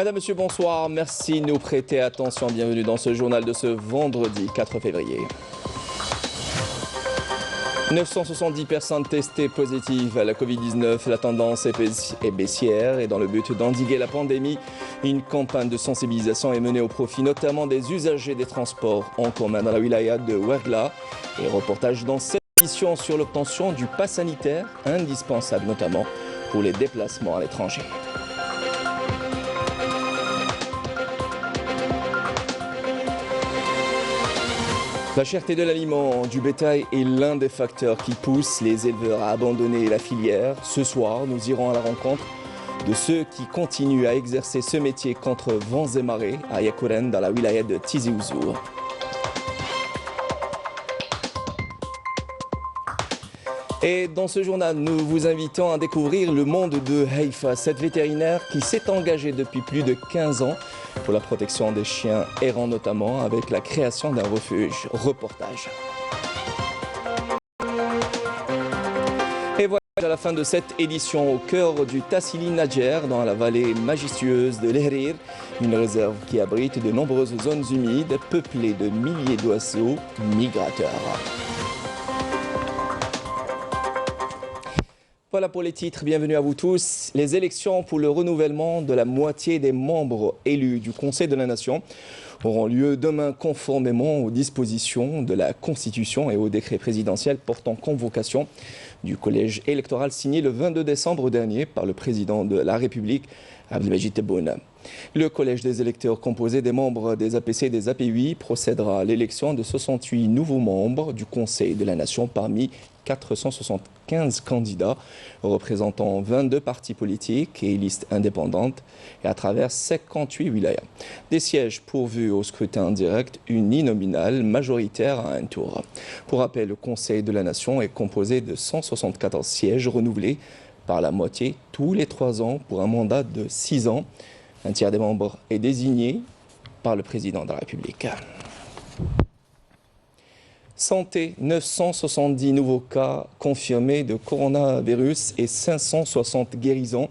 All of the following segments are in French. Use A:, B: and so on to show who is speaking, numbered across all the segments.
A: Madame, Monsieur, bonsoir. Merci de nous prêter attention. Bienvenue dans ce journal de ce vendredi 4 février. 970 personnes testées positives à la Covid-19. La tendance est baissière et dans le but d'endiguer la pandémie, une campagne de sensibilisation est menée au profit notamment des usagers des transports en commun dans la wilaya de Ouargla. Et reportage dans cette édition sur l'obtention du pass sanitaire, indispensable notamment pour les déplacements à l'étranger. La cherté de l'aliment du bétail est l'un des facteurs qui poussent les éleveurs à abandonner la filière. Ce soir, nous irons à la rencontre de ceux qui continuent à exercer ce métier contre vents et marées à Yakuren, dans la wilaya de Tizi Ouzou. Et dans ce journal, nous vous invitons à découvrir le monde de Haïfa, cette vétérinaire qui s'est engagée depuis plus de 15 ans pour la protection des chiens errants notamment, avec la création d'un refuge. Reportage. Et voilà à la fin de cette édition au cœur du Tassili Nadjer, dans la vallée majestueuse de l'Ehrir, une réserve qui abrite de nombreuses zones humides peuplées de milliers d'oiseaux migrateurs. Voilà pour les titres, bienvenue à vous tous. Les élections pour le renouvellement de la moitié des membres élus du Conseil de la Nation auront lieu demain conformément aux dispositions de la Constitution et au décret présidentiel portant convocation du collège électoral signé le 22 décembre dernier par le président de la République, Abdelmajid Tebboune. Le collège des électeurs composé des membres des APC et des APUI procédera à l'élection de 68 nouveaux membres du Conseil de la Nation parmi 475 candidats représentant 22 partis politiques et listes indépendantes et à travers 58 wilayas. Des sièges pourvus au scrutin direct uninominal majoritaire à un tour. Pour rappel, le Conseil de la Nation est composé de 174 sièges renouvelés par la moitié tous les 3 ans pour un mandat de 6 ans. Un tiers des membres est désigné par le président de la République. Santé, 970 nouveaux cas confirmés de coronavirus et 560 guérisons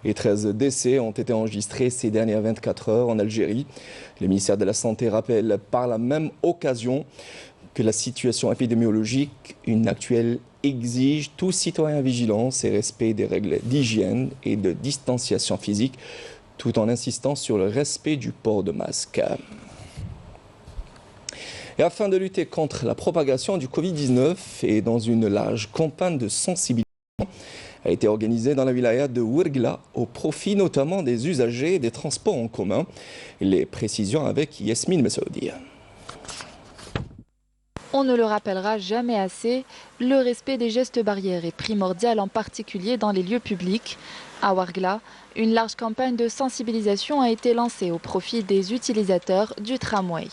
A: et 13 décès ont été enregistrés ces dernières 24 heures en Algérie. Le ministère de la Santé rappelle par la même occasion que la situation épidémiologique actuelle exige tout citoyen vigilance et respect des règles d'hygiène et de distanciation physique, tout en insistant sur le respect du port de masque. Et afin de lutter contre la propagation du Covid-19 et dans une large campagne de sensibilisation a été organisée dans la wilaya de Ouargla au profit notamment des usagers des transports en commun. Les précisions avec Yasmine Messoudi.
B: On ne le rappellera jamais assez, le respect des gestes barrières est primordial, en particulier dans les lieux publics. À Ouargla, une large campagne de sensibilisation a été lancée au profit des utilisateurs du tramway.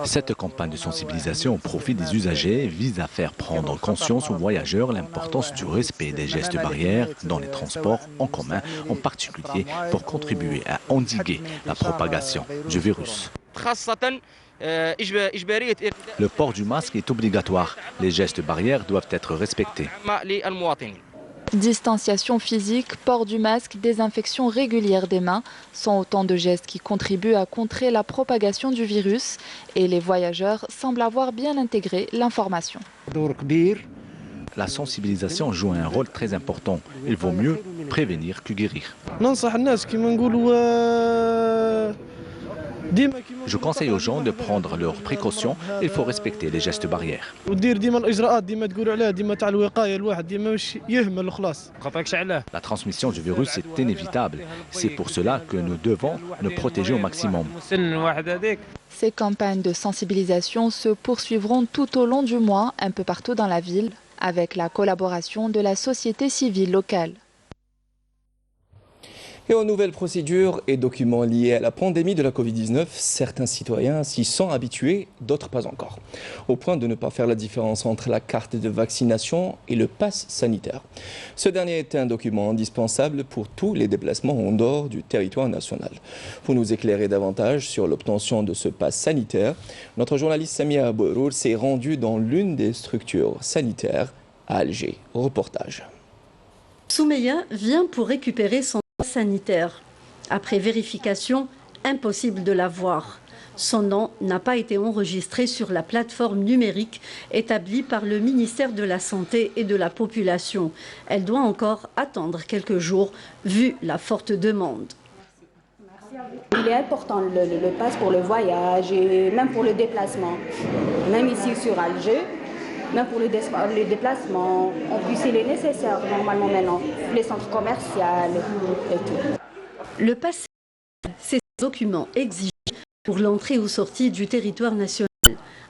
C: Cette campagne de sensibilisation au profit des usagers vise à faire prendre conscience aux voyageurs l'importance du respect des gestes barrières dans les transports en commun, en particulier pour contribuer à endiguer la propagation du virus. Le port du masque est obligatoire. Les gestes barrières doivent être respectés.
B: Distanciation physique, port du masque, désinfection régulière des mains sont autant de gestes qui contribuent à contrer la propagation du virus et les voyageurs semblent avoir bien intégré l'information.
C: La sensibilisation joue un rôle très important. Il vaut mieux prévenir que guérir. Je conseille aux gens de prendre leurs précautions. Il faut respecter les gestes barrières. La transmission du virus est inévitable. C'est pour cela que nous devons nous protéger au maximum.
B: Ces campagnes de sensibilisation se poursuivront tout au long du mois, un peu partout dans la ville, avec la collaboration de la société civile locale.
A: Et aux nouvelles procédures et documents liés à la pandémie de la Covid-19, certains citoyens s'y sont habitués, d'autres pas encore, au point de ne pas faire la différence entre la carte de vaccination et le pass sanitaire. Ce dernier est un document indispensable pour tous les déplacements en dehors du territoire national. Pour nous éclairer davantage sur l'obtention de ce pass sanitaire, notre journaliste Samia Bourour s'est rendu dans l'une des structures sanitaires à Alger. Reportage.
D: Soumeya vient pour récupérer son sanitaire. Après vérification, impossible de la voir. Son nom n'a pas été enregistré sur la plateforme numérique établie par le ministère de la Santé et de la Population. Elle doit encore attendre quelques jours, vu la forte demande.
E: Il est important le pass pour le voyage et même pour le déplacement. Même ici sur Alger, même pour le déplacement, en plus il est nécessaire normalement maintenant, les centres commerciaux et tout.
D: Le pass, c'est un document exigé pour l'entrée ou sortie du territoire national.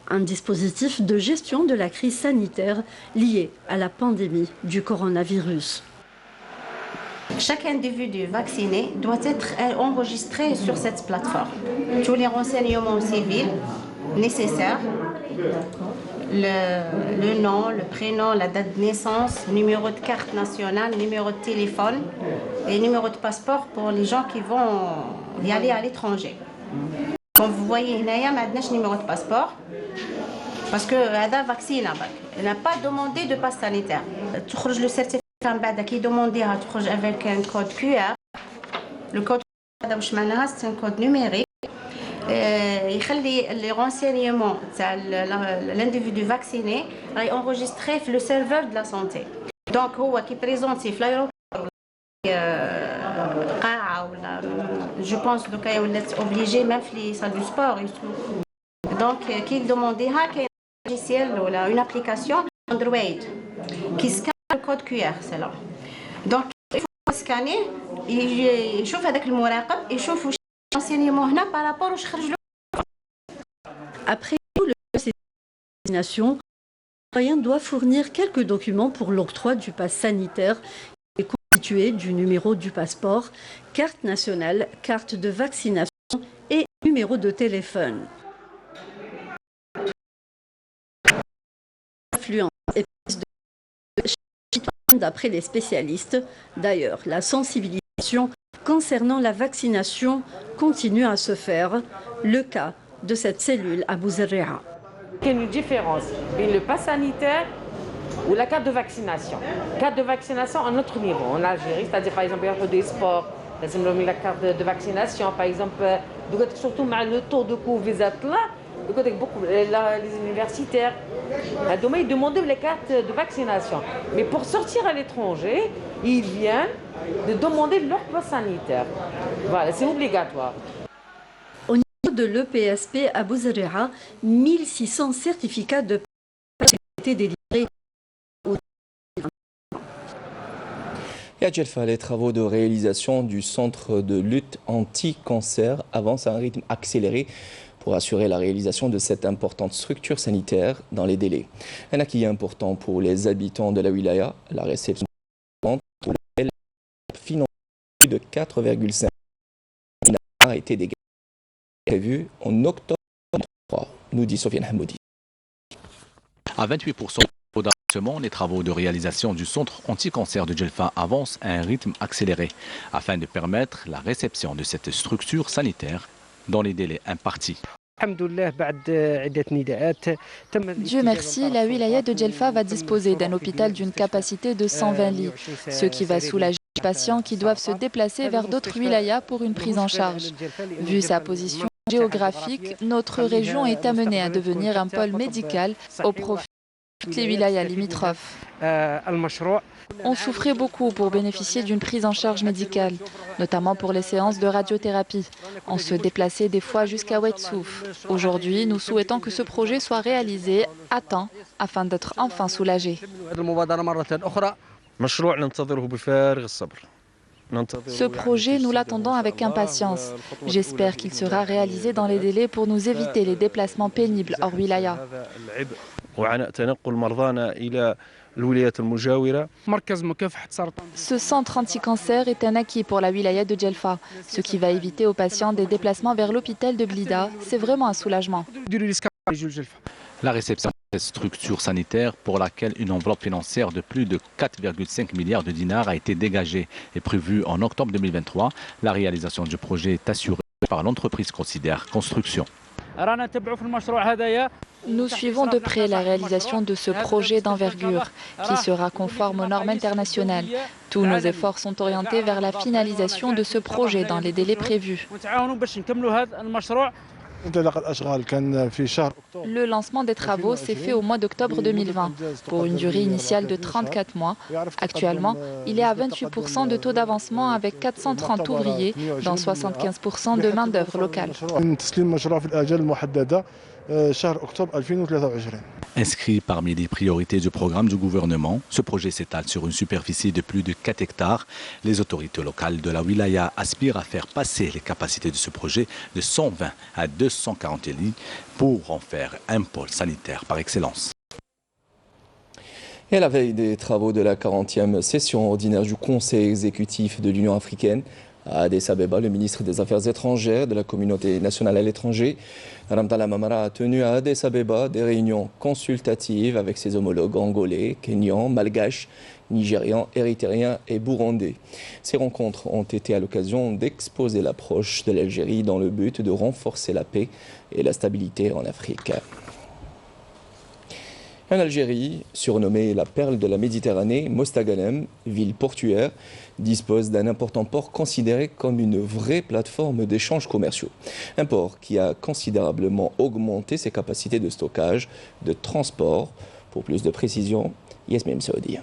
D: Un dispositif de gestion de la crise sanitaire liée à la pandémie du coronavirus.
F: Chaque individu vacciné doit être enregistré sur cette plateforme. Tous les renseignements civils nécessaires, le nom, le prénom, la date de naissance, numéro de carte nationale, numéro de téléphone et numéro de passeport pour les gens qui vont y aller à l'étranger. Comme vous voyez, il n'y a pas de numéro de passeport parce que le vaccin n'a pas demandé de passe sanitaire. Le certificat qui est demandé avec un code QR. Le code QR, c'est un code numérique. Il fait les renseignements de l'individu vacciné enregistrés sur le serveur de la santé. Donc, qui présente ces flyers. Je pense qu'il est obligé même les salles du sport. Donc, qu'il demandait un logiciel ou une application Android qui scanne le code QR, c'est là. Donc, il faut scanner et il voit avec le muraqab et il voit les renseignements par rapport au charge.
D: Après tout le processus de vaccination, le citoyen doit fournir quelques documents pour l'octroi du pass sanitaire qui est constitué du numéro du passeport, carte nationale, carte de vaccination et numéro de téléphone. Affluence et prise de citoyens d'après les spécialistes. D'ailleurs, la sensibilisation concernant la vaccination continue à se faire. Le cas de cette cellule à Bouzerreha.
G: Il y a une différence entre le pass sanitaire ou la carte de vaccination. Carte de vaccination à notre niveau, en Algérie, c'est-à-dire par exemple, il y a des sports, la carte de vaccination, par exemple, surtout le taux de Covid là, les universitaires, ils demandent les cartes de vaccination. Mais pour sortir à l'étranger, ils viennent de demander leur pass sanitaire. Voilà, c'est obligatoire.
D: De l'EPSP à Bouzerreha, 1600 certificats de pass ont été délivrés.
A: Et à Djelfa, les travaux de réalisation du centre de lutte anti-cancer avancent à un rythme accéléré pour assurer la réalisation de cette importante structure sanitaire dans les délais. Un acquis important pour les habitants de la wilaya, la réception pour laquelle financé plus de 4,5 milliards a été dégagé. Prévu en octobre 2023, nous dit Sofiane Hamoudi.
C: À 28% d'avancement, les travaux de réalisation du centre anti-cancer de Djelfa avancent à un rythme accéléré afin de permettre la réception de cette structure sanitaire dans les délais impartis.
B: Dieu merci, la wilaya de Djelfa va disposer d'un hôpital d'une capacité de 120 lits, ce qui va soulager les patients qui doivent se déplacer vers d'autres wilayas pour une prise en charge. Vu sa position géographique, notre région est amenée à devenir un pôle médical au profit de toutes les wilayas limitrophes. On souffrait beaucoup pour bénéficier d'une prise en charge médicale, notamment pour les séances de radiothérapie. On se déplaçait des fois jusqu'à Ouedsouf. Aujourd'hui, nous souhaitons que ce projet soit réalisé à temps afin d'être enfin soulagés. Ce projet, nous l'attendons avec impatience. J'espère qu'il sera réalisé dans les délais pour nous éviter les déplacements pénibles hors wilaya. Ce centre anti-cancer est un acquis pour la wilaya de Djelfa, ce qui va éviter aux patients des déplacements vers l'hôpital de Blida. C'est vraiment un soulagement.
C: La réception de cette structure sanitaire pour laquelle une enveloppe financière de plus de 4,5 milliards de dinars a été dégagée est prévue en octobre 2023. La réalisation du projet est assurée par l'entreprise Considère Construction.
B: Nous suivons de près la réalisation de ce projet d'envergure qui sera conforme aux normes internationales. Tous nos efforts sont orientés vers la finalisation de ce projet dans les délais prévus. Le lancement des travaux s'est fait au mois d'octobre 2020 pour une durée initiale de 34 mois. Actuellement, il est à 28% de taux d'avancement avec 430 ouvriers, dont 75% de main-d'œuvre locale.
C: Inscrit parmi les priorités du programme du gouvernement, ce projet s'étale sur une superficie de plus de 4 hectares. Les autorités locales de la wilaya aspirent à faire passer les capacités de ce projet de 120 à 240 lits pour en faire un pôle sanitaire par excellence.
A: Et à la veille des travaux de la 40e session ordinaire du Conseil exécutif de l'Union africaine, à Addis Abeba, le ministre des Affaires étrangères de la communauté nationale à l'étranger, Ramtala Mamara, a tenu à Addis Abeba des réunions consultatives avec ses homologues angolais, kenyans, malgaches, nigérians, érythréens et burundais. Ces rencontres ont été à l'occasion d'exposer l'approche de l'Algérie dans le but de renforcer la paix et la stabilité en Afrique. En Algérie, surnommée la perle de la Méditerranée, Mostaganem, ville portuaire, dispose d'un important port considéré comme une vraie plateforme d'échanges commerciaux. Un port qui a considérablement augmenté ses capacités de stockage, de transport. Pour plus de précision, Yasmine Saoudi.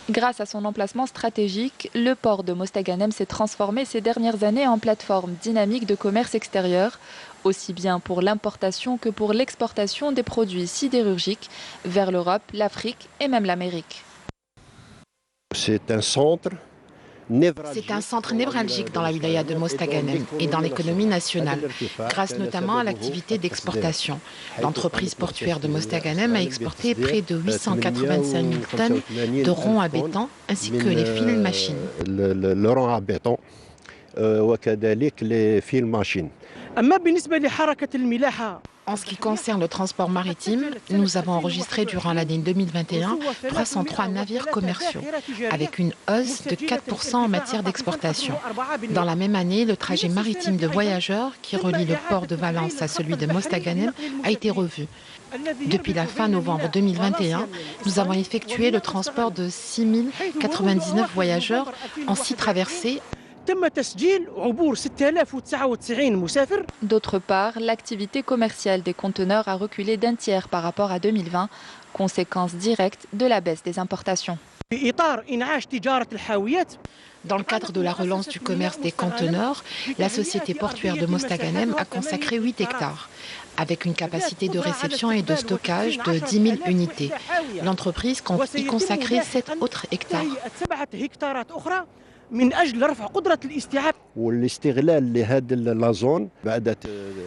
B: Grâce à son emplacement stratégique, le port de Mostaganem s'est transformé ces dernières années en plateforme dynamique de commerce extérieur, aussi bien pour l'importation que pour l'exportation des produits sidérurgiques vers l'Europe, l'Afrique et même l'Amérique.
H: C'est un centre névralgique dans la wilaya de Mostaganem et dans l'économie nationale, grâce notamment à l'activité d'exportation. L'entreprise portuaire de Mostaganem a exporté près de 885 000 tonnes de ronds à béton ainsi que les fils machines. Le rond à béton وكذلك les fils machines. En ce qui concerne le transport maritime, nous avons enregistré durant l'année 2021 303 navires commerciaux, avec une hausse de 4% en matière d'exportation. Dans la même année, le trajet maritime de voyageurs qui relie le port de Valence à celui de Mostaganem a été revu. Depuis la fin novembre 2021, nous avons effectué le transport de 6 099 voyageurs en 6 traversées.
B: D'autre part, l'activité commerciale des conteneurs a reculé d'un tiers par rapport à 2020, conséquence directe de la baisse des importations. Dans le cadre de la relance du commerce des conteneurs, la société portuaire de Mostaganem a consacré 8 hectares, avec une capacité de réception et de stockage de 10 000 unités. L'entreprise compte y consacrer 7 autres hectares.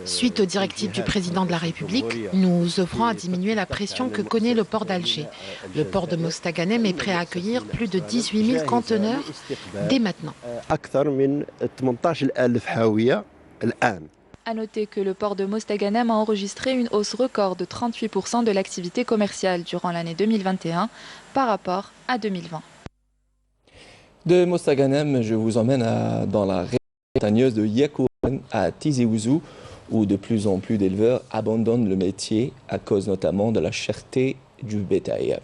B: Suite aux directives du président de la République, nous œuvrons à diminuer la pression que connaît le port d'Alger. Le port de Mostaganem est prêt à accueillir plus de 18 000 conteneurs dès maintenant. À noter que le port de Mostaganem a enregistré une hausse record de 38% de l'activité commerciale durant l'année 2021 par rapport à 2020.
A: De Mostaganem, je vous emmène dans la région montagneuse de Yekouren à Tizi Ouzou, où de plus en plus d'éleveurs abandonnent le métier à cause notamment de la cherté du bétail.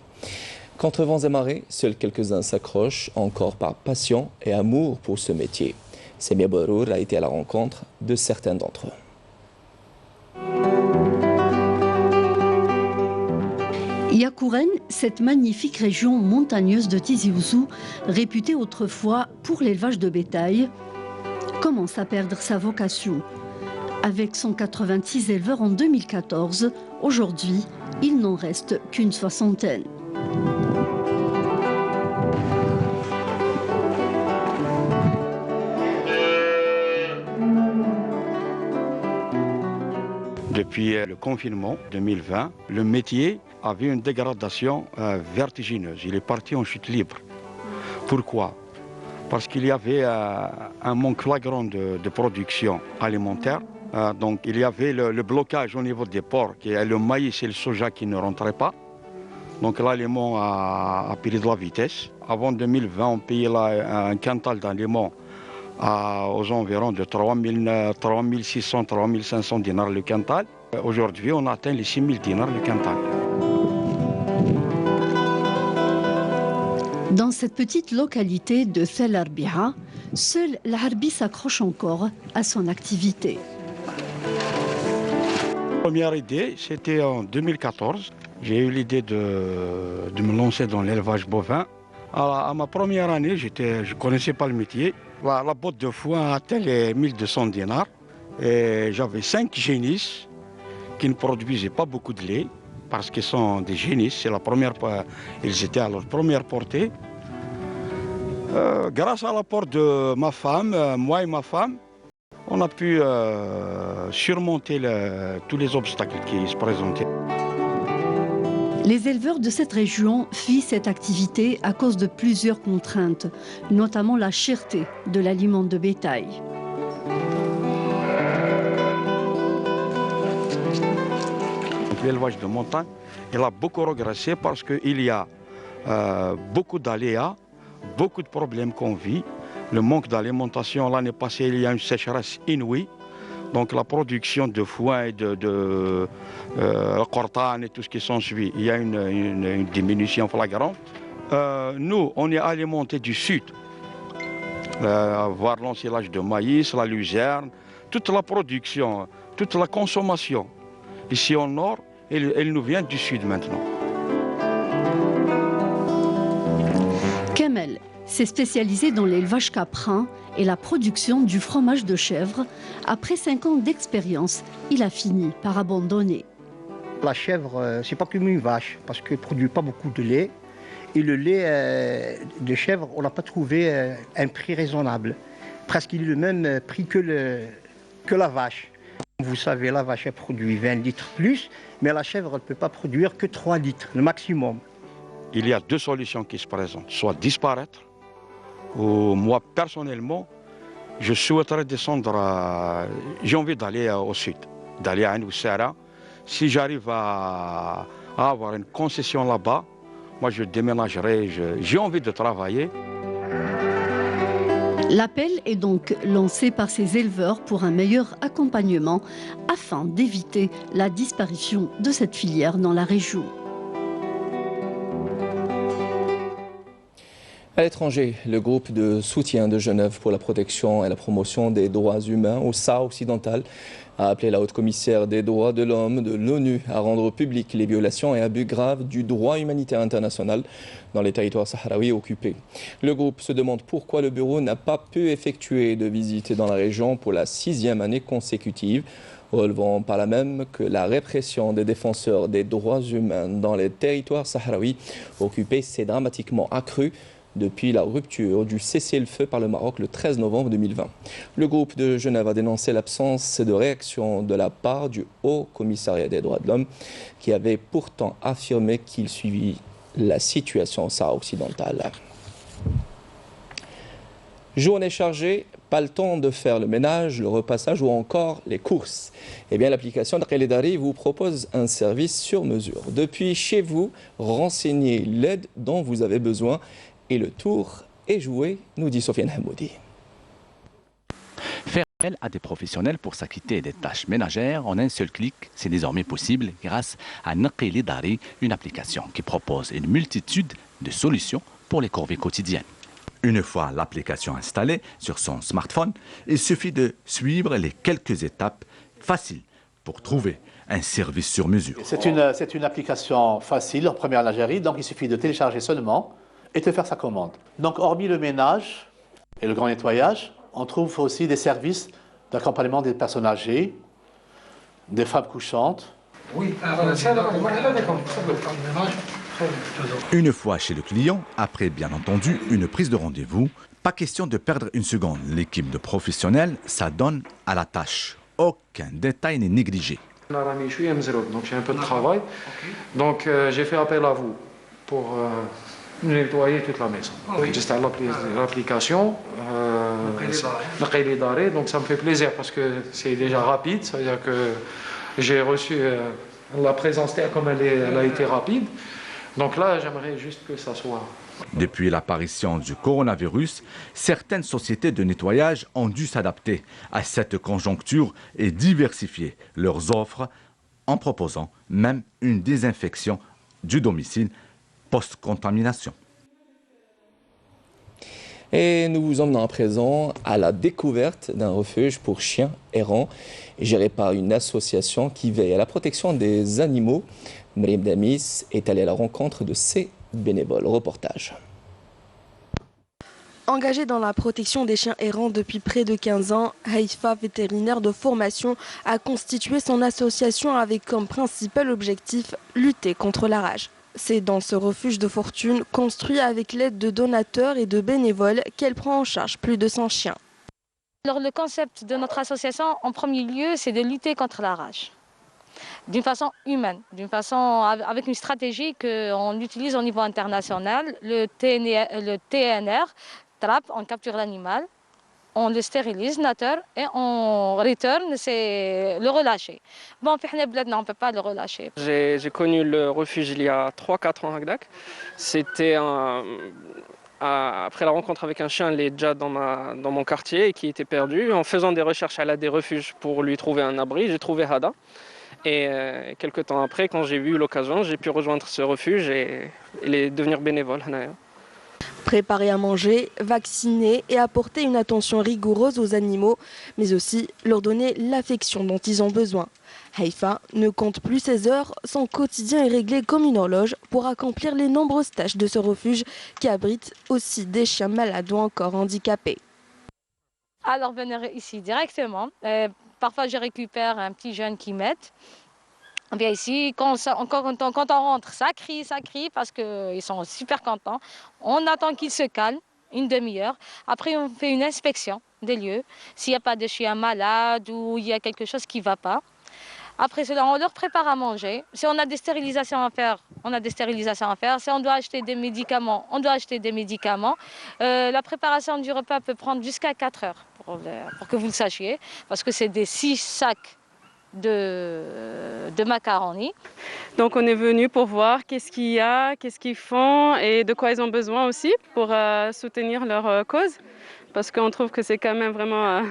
A: Contre vents et marées, seuls quelques-uns s'accrochent encore par passion et amour pour ce métier. Semia Borour a été à la rencontre de certains d'entre eux.
D: Yekouren, cette magnifique région montagneuse de Tizi Ouzou, réputée autrefois pour l'élevage de bétail, commence à perdre sa vocation. Avec 186 éleveurs en 2014, aujourd'hui, il n'en reste qu'une soixantaine.
I: Depuis le confinement 2020, le métier avait une dégradation vertigineuse. Il est parti en chute libre. Pourquoi? Parce qu'il y avait un manque flagrant de production alimentaire. Donc il y avait le blocage au niveau des ports, qui est le maïs et le soja qui ne rentraient pas. Donc l'aliment a pris de la vitesse. Avant 2020, on payait un quintal d'aliment aux environs de 3600, 3500 dinars le quintal. Aujourd'hui, on atteint les 6000 dinars le quintal.
D: Dans cette petite localité de Thel Arbia, seul l'Arbi s'accroche encore à son activité.
I: La première idée, c'était en 2014. J'ai eu l'idée de me lancer dans l'élevage bovin. À ma première année, je ne connaissais pas le métier. La botte de foin a atteint les 1200 dinars. Et j'avais 5 génisses qui ne produisaient pas beaucoup de lait parce qu'ils sont des génisses. Ils étaient à leur première portée. Grâce à l'apport de ma femme, moi et ma femme, on a pu surmonter tous les obstacles qui se présentaient.
D: Les éleveurs de cette région fuient cette activité à cause de plusieurs contraintes, notamment la cherté de l'aliment de bétail.
I: L'élevage de montagne, il a beaucoup régressé parce qu'il y a beaucoup d'aléas, beaucoup de problèmes qu'on vit. Le manque d'alimentation, l'année passée, il y a une sécheresse inouïe. Donc la production de foin et de cortane et tout ce qui s'ensuit, il y a une diminution flagrante. Nous, on est alimentés du sud, voir l'ensilage de maïs, la luzerne, toute la production, toute la consommation. Ici au nord, elle nous vient du sud maintenant.
D: Kamel s'est spécialisé dans l'élevage caprin et la production du fromage de chèvre. Après 5 ans d'expérience, il a fini par abandonner.
J: La chèvre, c'est pas comme une vache, parce qu'elle ne produit pas beaucoup de lait. Et le lait de chèvre, on n'a pas trouvé un prix raisonnable. Presque le même prix que la vache. Vous savez, la vache, elle produit 20 litres plus, mais la chèvre, elle ne peut pas produire que 3 litres, le maximum.
I: Il y a 2 solutions qui se présentent. Soit disparaître, ou moi, personnellement, je souhaiterais descendre j'ai envie d'aller au sud, d'aller à Noussara. Si j'arrive à avoir une concession là-bas, moi, je déménagerai, j'ai envie de travailler.
D: L'appel est donc lancé par ces éleveurs pour un meilleur accompagnement afin d'éviter la disparition de cette filière dans la région.
A: À l'étranger, le groupe de soutien de Genève pour la protection et la promotion des droits humains au Sahara occidental a appelé la haute commissaire des droits de l'homme de l'ONU à rendre publiques les violations et abus graves du droit humanitaire international dans les territoires sahraouis occupés. Le groupe se demande pourquoi le bureau n'a pas pu effectuer de visite dans la région pour la 6e année consécutive, relevant par là même que la répression des défenseurs des droits humains dans les territoires sahraouis occupés s'est dramatiquement accrue depuis la rupture du cessez-le-feu par le Maroc le 13 novembre 2020. Le groupe de Genève a dénoncé l'absence de réaction de la part du Haut Commissariat des droits de l'homme qui avait pourtant affirmé qu'il suivit la situation au Sahara occidental. Journée chargée, pas le temps de faire le ménage, le repassage ou encore les courses. Eh bien, l'application Naqaili vous propose un service sur mesure. Depuis chez vous, renseignez l'aide dont vous avez besoin et le tour est joué, nous dit Sofiane Hamoudi.
C: Faire appel à des professionnels pour s'acquitter des tâches ménagères en un seul clic, c'est désormais possible grâce à Naqaili Dari, une application qui propose une multitude de solutions pour les corvées quotidiennes. Une fois l'application installée sur son smartphone, il suffit de suivre les quelques étapes faciles pour trouver un service sur mesure.
K: C'est une application facile en première lingerie, donc il suffit de télécharger seulement et de faire sa commande. Donc hormis le ménage et le grand nettoyage, on trouve aussi des services d'accompagnement des personnes âgées, des femmes couchantes.
C: Une fois chez le client, après bien entendu une prise de rendez-vous, pas question de perdre une seconde. L'équipe de professionnels s'adonne à la tâche. Aucun détail n'est négligé.
L: Donc j'ai un peu de travail. Donc j'ai fait appel à vous pour nettoyer toute la maison. J'installe l'application Naqaili Dari, donc ça me fait plaisir parce que c'est déjà rapide, ça veut dire que j'ai reçu la présence comme elle a été rapide. Donc là, j'aimerais juste que ça soit...
C: Depuis l'apparition du coronavirus, certaines sociétés de nettoyage ont dû s'adapter à cette conjoncture et diversifier leurs offres en proposant même une désinfection du domicile post-contamination.
A: Et nous vous emmenons à présent à la découverte d'un refuge pour chiens errants géré par une association qui veille à la protection des animaux. Mrim Damis est allée à la rencontre de ces bénévoles. Reportage.
M: Engagée dans la protection des chiens errants depuis près de 15 ans, Haïfa, vétérinaire de formation, a constitué son association avec comme principal objectif lutter contre la rage. C'est dans ce refuge de fortune, construit avec l'aide de donateurs et de bénévoles, qu'elle prend en charge plus de 100 chiens.
N: Alors, le concept de notre association, en premier lieu, c'est de lutter contre la rage. D'une façon humaine, avec une stratégie qu'on utilise au niveau international, le TNR, trappe, on capture l'animal, on le stérilise, nature, et on return, c'est le relâcher. Bon, on ne peut pas le relâcher.
O: J'ai connu le refuge il y a 3-4 ans à Agdak. C'était après la rencontre avec un chien déjà dans mon quartier et qui était perdu. En faisant des recherches à l'aide des refuges pour lui trouver un abri, j'ai trouvé Hada. Et quelques temps après, quand j'ai eu l'occasion, j'ai pu rejoindre ce refuge et devenir bénévole.
M: Préparer à manger, vacciner et apporter une attention rigoureuse aux animaux, mais aussi leur donner l'affection dont ils ont besoin. Haïfa ne compte plus ses heures, son quotidien est réglé comme une horloge pour accomplir les nombreuses tâches de ce refuge qui abrite aussi des chiens malades ou encore handicapés.
N: Alors venir ici directement, parfois je récupère un petit jeune qui m'aide. Bien ici, quand on rentre, ça crie parce qu'ils sont super contents. On attend qu'ils se calment une demi-heure. Après, on fait une inspection des lieux. S'il n'y a pas de chien malade ou il y a quelque chose qui ne va pas. Après cela, on leur prépare à manger. Si on a des stérilisations à faire, on a des stérilisations à faire. Si on doit acheter des médicaments, on doit acheter des médicaments. La préparation du repas peut prendre jusqu'à 4 heures, pour que vous le sachiez, parce que c'est des 6 sacs de macaroni.
P: Donc on est venu pour voir qu'est-ce qu'il y a, qu'est-ce qu'ils font et de quoi ils ont besoin aussi pour soutenir leur cause. Parce qu'on trouve que c'est quand même vraiment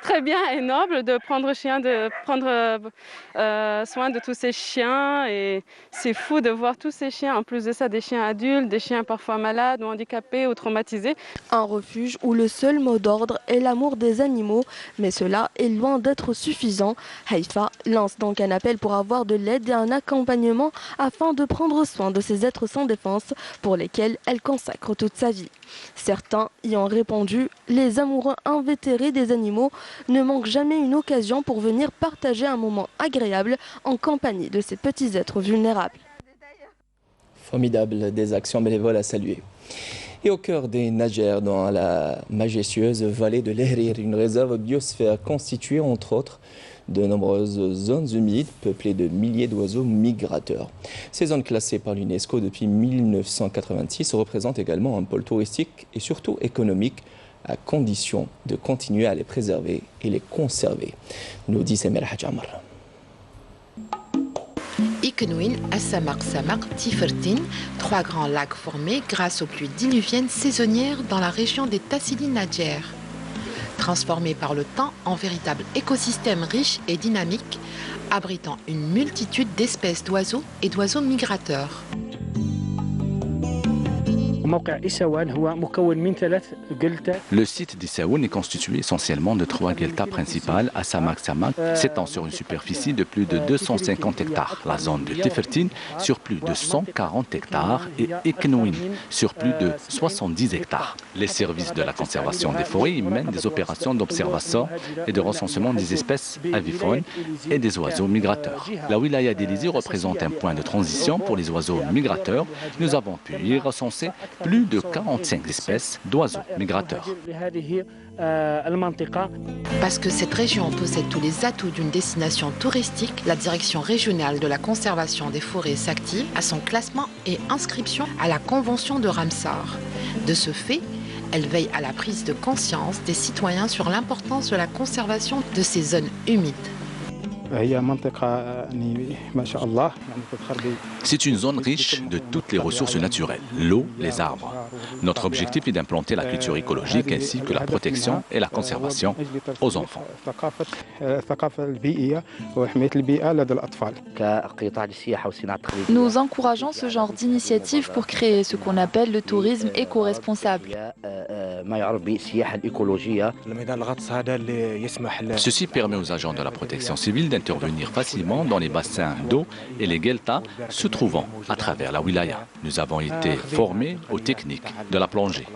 P: très bien et noble de prendre soin de tous ces chiens. Et c'est fou de voir tous ces chiens, en plus de ça des chiens adultes, des chiens parfois malades ou handicapés ou traumatisés.
M: Un refuge où le seul mot d'ordre est l'amour des animaux, mais cela est loin d'être suffisant. Haïfa lance donc un appel pour avoir de l'aide et un accompagnement afin de prendre soin de ces êtres sans défense pour lesquels elle consacre toute sa vie. Certains y ont répondu, les amoureux invétérés des animaux ne manquent jamais une occasion pour venir partager un moment agréable en compagnie de ces petits êtres vulnérables.
A: Formidable, des actions bénévoles à saluer. Et au cœur des Nagères, dans la majestueuse vallée de l'Ehrir, une réserve biosphère constituée entre autres de nombreuses zones humides peuplées de milliers d'oiseaux migrateurs. Ces zones classées par l'UNESCO depuis 1986 représentent également un pôle touristique et surtout économique à condition de continuer à les préserver et les conserver. Nous dit Semer Hadjamar.
H: Ikenouin, Assamak Samak, Tifertin, 3 grands lacs formés grâce aux pluies diluviennes saisonnières dans la région des Tassili Nadjer. Transformés par le temps en véritable écosystème riche et dynamique, abritant une multitude d'espèces d'oiseaux et d'oiseaux migrateurs.
C: Le site d'Issaoun est constitué essentiellement de 3 gueltas principales à Samak-Samak, s'étend sur une superficie de plus de 250 hectares. La zone de Tifertine sur plus de 140 hectares et Ikenouin sur plus de 70 hectares. Les services de la conservation des forêts mènent des opérations d'observation et de recensement des espèces aviphones et des oiseaux migrateurs. La wilaya d'Elizi représente un point de transition pour les oiseaux migrateurs. Nous avons pu y recenser plus de 45 espèces d'oiseaux migrateurs.
H: Parce que cette région possède tous les atouts d'une destination touristique, la Direction régionale de la conservation des forêts s'active à son classement et inscription à la Convention de Ramsar. De ce fait, elle veille à la prise de conscience des citoyens sur l'importance de la conservation de ces zones humides.
C: C'est une zone riche de toutes les ressources naturelles, l'eau, les arbres. Notre objectif est d'implanter la culture écologique ainsi que la protection et la conservation aux enfants.
B: Nous encourageons ce genre d'initiative pour créer ce qu'on appelle le tourisme éco-responsable.
C: Ceci permet aux agents de la protection civile d'intervenir facilement dans les bassins d'eau et les gueltas se trouvant à travers la wilaya. Nous avons été formés aux techniques de la plongée.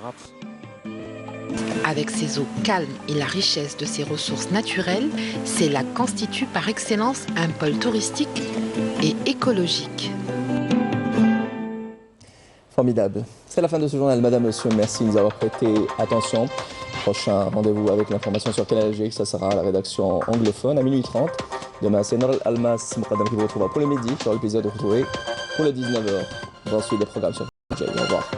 H: Avec ses eaux calmes et la richesse de ses ressources naturelles, c'est la constitue par excellence un pôle touristique et écologique.
A: Formidable. C'est la fin de ce journal. Madame, monsieur, merci de nous avoir prêté attention. Prochain rendez-vous avec l'information sur Canal Algérie, ça sera à la rédaction anglophone à minuit 30. Demain, c'est Nor Almas Moukadam qui vous retrouvera pour le midi. J'aurai le plaisir de vous retrouver pour le 19h. Ensuite, des programmes sur Canal Algérie. Au revoir.